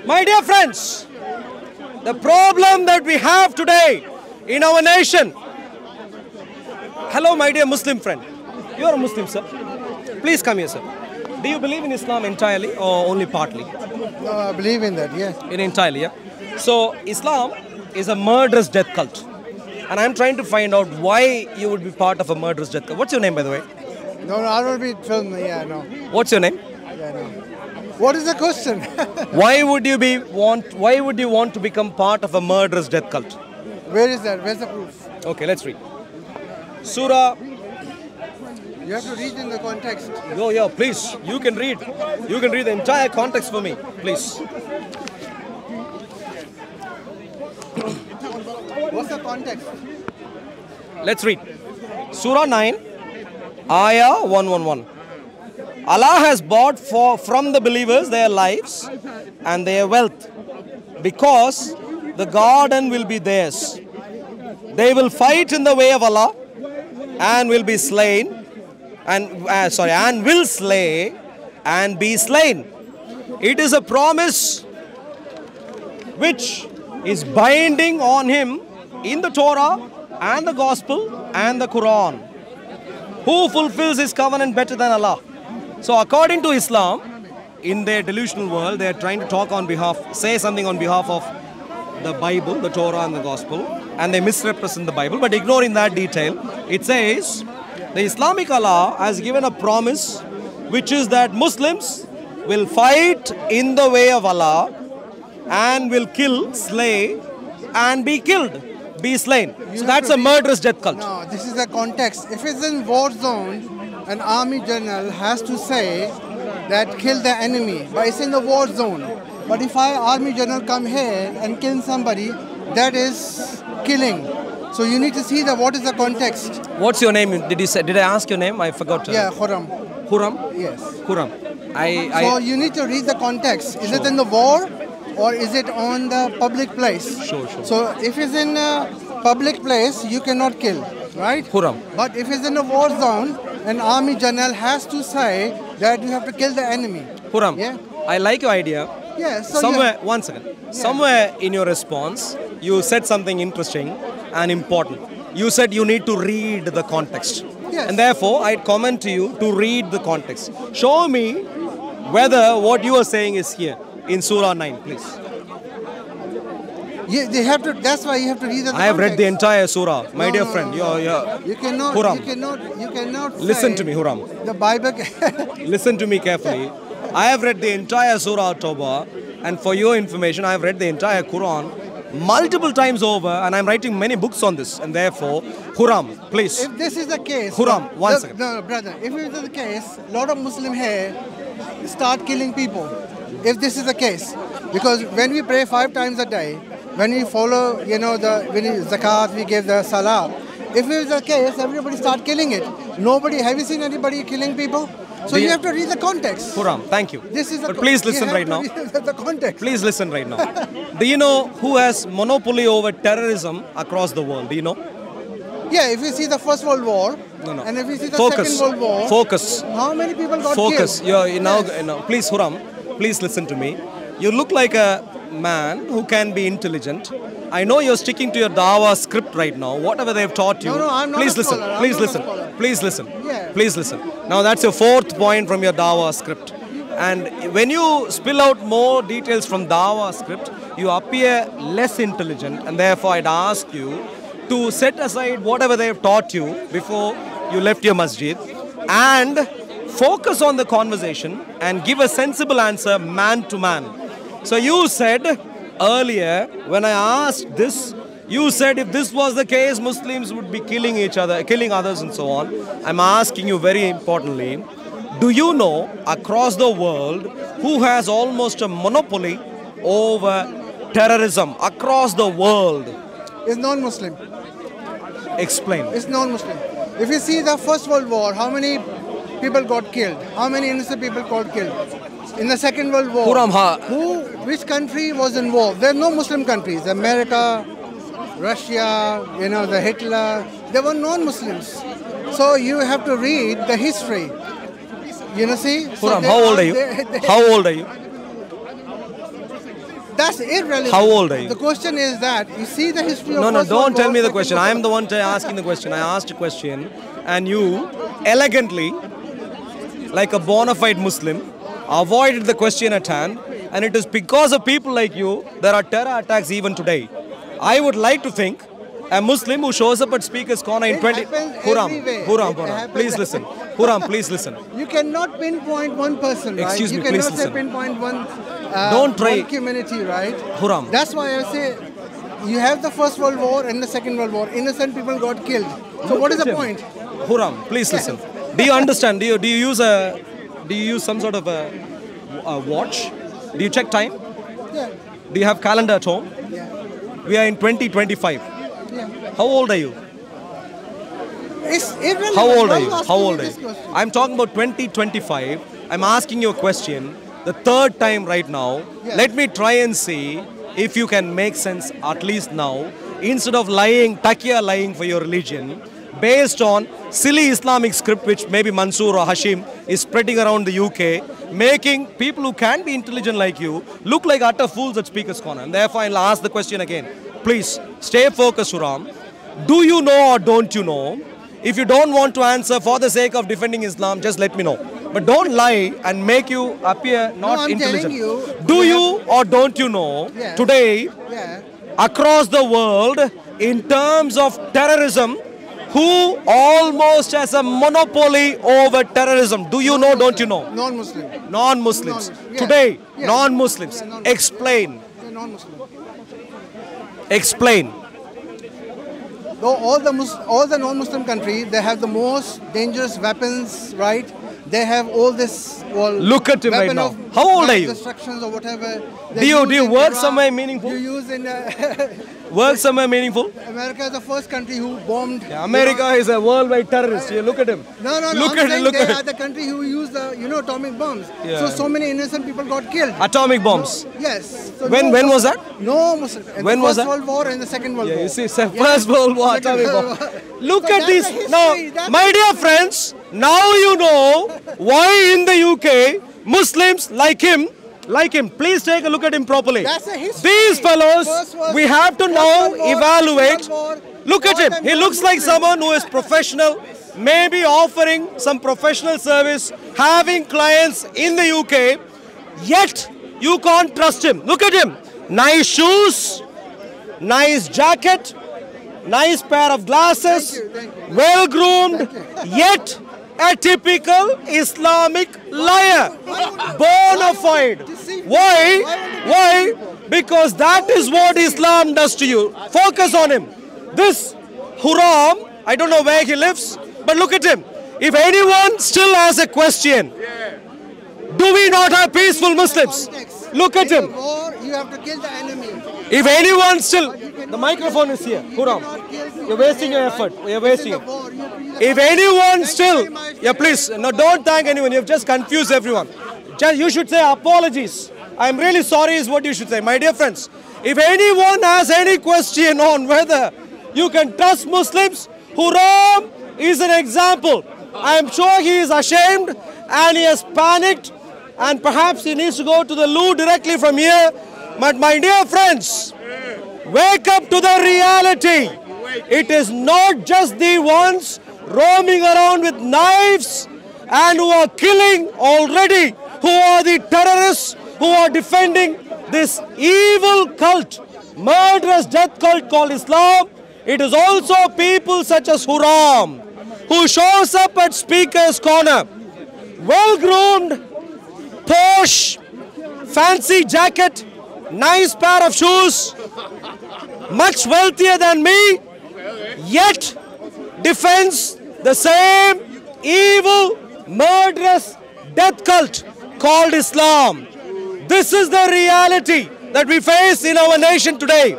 My dear friends, the problem that we have today in our nation. Hello, my dear Muslim friend. You are a Muslim, sir. Please come here, sir. Do you believe in Islam entirely or only partly? No, I believe in that, yes. In entirely, yeah. So, Islam is a murderous death cult. And I'm trying to find out why you would be part of a murderous death cult. What's your name, by the way? No, I don't be filmed, yeah, no. What's your name? Yeah, no. What is the question? Why would you want to become part of a murderous death cult? Where is that? Where's the proof? Okay, let's read. Surah. You have to read in the context. Oh, yeah, please. You can read. You can read the entire context for me, please. What's the context? Let's read. Surah 9, Ayah 111. Allah has bought from the believers their lives and their wealth because the garden will be theirs. They will fight in the way of Allah and will be slain and will slay and be slain. It is a promise which is binding on him in the Torah and the Gospel and the Quran. Who fulfills his covenant better than Allah? So according to Islam, in their delusional world, they are trying to say something on behalf of the Bible, the Torah and the Gospel, and they misrepresent the Bible, but ignoring that detail. It says, the Islamic Allah has given a promise, which is that Muslims will fight in the way of Allah and will kill, slay, and be killed, be slain. So that's a murderous death cult. No, this is the context. If it's in war zone, an army general has to say that kill the enemy, but it's in the war zone. But if I army general come here and kill somebody, that is killing. So you need to see what is the context. What's your name? Did I ask your name? I forgot. Yeah, Khurram. Khurram? Yes. Khurram. So you need to read the context. Is it in the war or is it on the public place? Sure. So if it's in a public place, you cannot kill, right? Khurram. But if it's in a war zone, an army general has to say that you have to kill the enemy. Khurram, Yeah? I like your idea. Yes. So One second. Somewhere in your response, you said something interesting and important. You said you need to read the context. Yes. And therefore, I'd comment to you to read the context. Show me whether what you are saying is here in Surah 9, please. they have to. That's why you have to read the I have read the context. entire Surah, my dear friend. No. You're You cannot. Khurram. You cannot. Listen say to me, Khurram. The Bible. Listen to me carefully. I have read the entire Surah Tawbah, and for your information, I have read the entire Quran multiple times over, and I'm writing many books on this. And therefore, Khurram, please. If this is the case, Khurram, one second. No, brother. If it is the case, a lot of Muslim here start killing people. If this is the case, because when we pray 5 times a day, when we follow, when we zakat, we give the salah. If it is the case, everybody start killing it. Nobody. Have you seen anybody killing people? So you have to read the context. Khurram, thank you. This is But please listen right now. The context. Please listen right now. Do you know who has monopoly over terrorism across the world? Do you know? Yeah, if you see the First World War, No. and if you see the Focus. Second World War, Focus. how many people got Focus. killed? Please, Khurram, please listen to me. You look like a man who can be intelligent. I know you're sticking to your Dawah script right now. Whatever they've taught you. No, I'm not please a listen. scholar. I'm Please not a listen. scholar. Please listen. Yeah. Please listen. Now that's your 4th point from your Dawah script. And when you spill out more details from Dawah script, you appear less intelligent, and therefore I'd ask you to set aside whatever they've taught you before you left your masjid and focus on the conversation and give a sensible answer man to man. So you said earlier, when I asked this, you said if this was the case, Muslims would be killing each other, killing others and so on. I'm asking you very importantly, do you know across the world who has almost a monopoly over terrorism across the world? It's non-Muslim. Explain. It's non-Muslim. If you see the First World War, how many people got killed? How many innocent people got killed? In the Second World War, Khurram, which country was involved? There are no Muslim countries. America, Russia, the Hitler, they were non-Muslims. So you have to read the history. See? Khurram, how old are you? How old are you? That's irrelevant. How old are you? The question is that you see the history of No, First don't World tell War, me the Second question. World I am the War. one asking the question. I asked a question, and you elegantly, like a bona fide Muslim, avoided the question at hand. And it is because of people like you there are terror attacks even today. I would like to think a Muslim who shows up at Speaker's Corner in It 20. happens Huram, everywhere. Huram, It Huram, happens- please listen. Huram, please listen. You cannot pinpoint one person, right? Excuse me, you please cannot say listen. pinpoint one. Don't try- one community, right? Huram. That's why I say you have the First World War and the Second World War. Innocent people got killed. So what is the point? Huram, please listen. Do you understand? Do you use some sort of a watch? Do you check time? Yeah. Do you have calendar at home? Yeah. We are in 2025. Yeah. How old are you? It's irrelevant. How old Why are you? asking How me old are this you? question? I'm talking about 2025. I'm asking you a question the third time right now. Yeah. Let me try and see if you can make sense at least now. Instead of lying, Takia lying for your religion, based on silly Islamic script which maybe Mansoor or Hashim is spreading around the UK, making people who can be intelligent like you look like utter fools at Speaker's Corner. And therefore I'll ask the question again. Please, stay focused, Huram. Do you know or don't you know? If you don't want to answer for the sake of defending Islam, just let me know. But don't lie and make you appear not I'm intelligent. telling you, Do we you or don't you know Yeah. today Yeah. across the world in terms of terrorism, who almost has a monopoly over terrorism? Do you know, don't you know? Non-Muslim. Non-Muslims. Yeah. Today, Yeah. non-Muslims. Yeah, non-Muslim. Explain. They're non-Muslim. Explain. Though all the non-Muslim countries, they have the most dangerous weapons, right? They have all this. Well, Look at him right weapon now. of How old are you? Destructions or whatever. Do you work somewhere meaningful? You use in Work somewhere meaningful? America is the first country who bombed. America is a worldwide terrorist. You look at him. No. Look I'm at saying it. Look they at are it. the country who used the atomic bombs. Yeah. So many innocent people got killed. Atomic bombs. Yes. So When was that? No Muslim. In When the was First that? World War and the Second World Yeah, War. you see, First World War, Second atomic World bomb. War. Look So at that's this. the history, Now, that's my dear friends, now you know why in the UK Muslims like him. Please take a look at him properly. That's a history. These fellows, First was we have to First now World War, evaluate. Second World War, Look at all him. them He looks like non-Muslims. someone who is professional, maybe offering some professional service, having clients in the UK, yet you can't trust him. Look at him. Nice shoes, nice jacket, nice pair of glasses, Thank you. well groomed, yet a typical Islamic liar. Bona fide. Why? Why? Because that is what Islam does to you. Focus on him. This Huram, I don't know where he lives, but look at him. If anyone still has a question, do we not have peaceful Muslims? Context. Look at In him. a war, you have to kill the enemy. If anyone still, the microphone is here. Huram, you're wasting your effort. You're wasting it. If anyone still, yeah, please, no, don't thank anyone. You've just confused everyone. You should say apologies. I'm really sorry is what you should say. My dear friends, if anyone has any question on whether you can trust Muslims, Huram is an example. I'm sure he is ashamed and he has panicked and perhaps he needs to go to the loo directly from here. But my dear friends, wake up to the reality. It is not just the ones roaming around with knives and who are killing already, who are the terrorists, who are defending this evil cult, murderous death cult called Islam. It is also people such as Huram, who shows up at Speaker's Corner, well-groomed, posh, fancy jacket, nice pair of shoes, much wealthier than me, yet defends the same evil, murderous death cult called Islam. This is the reality that we face in our nation today.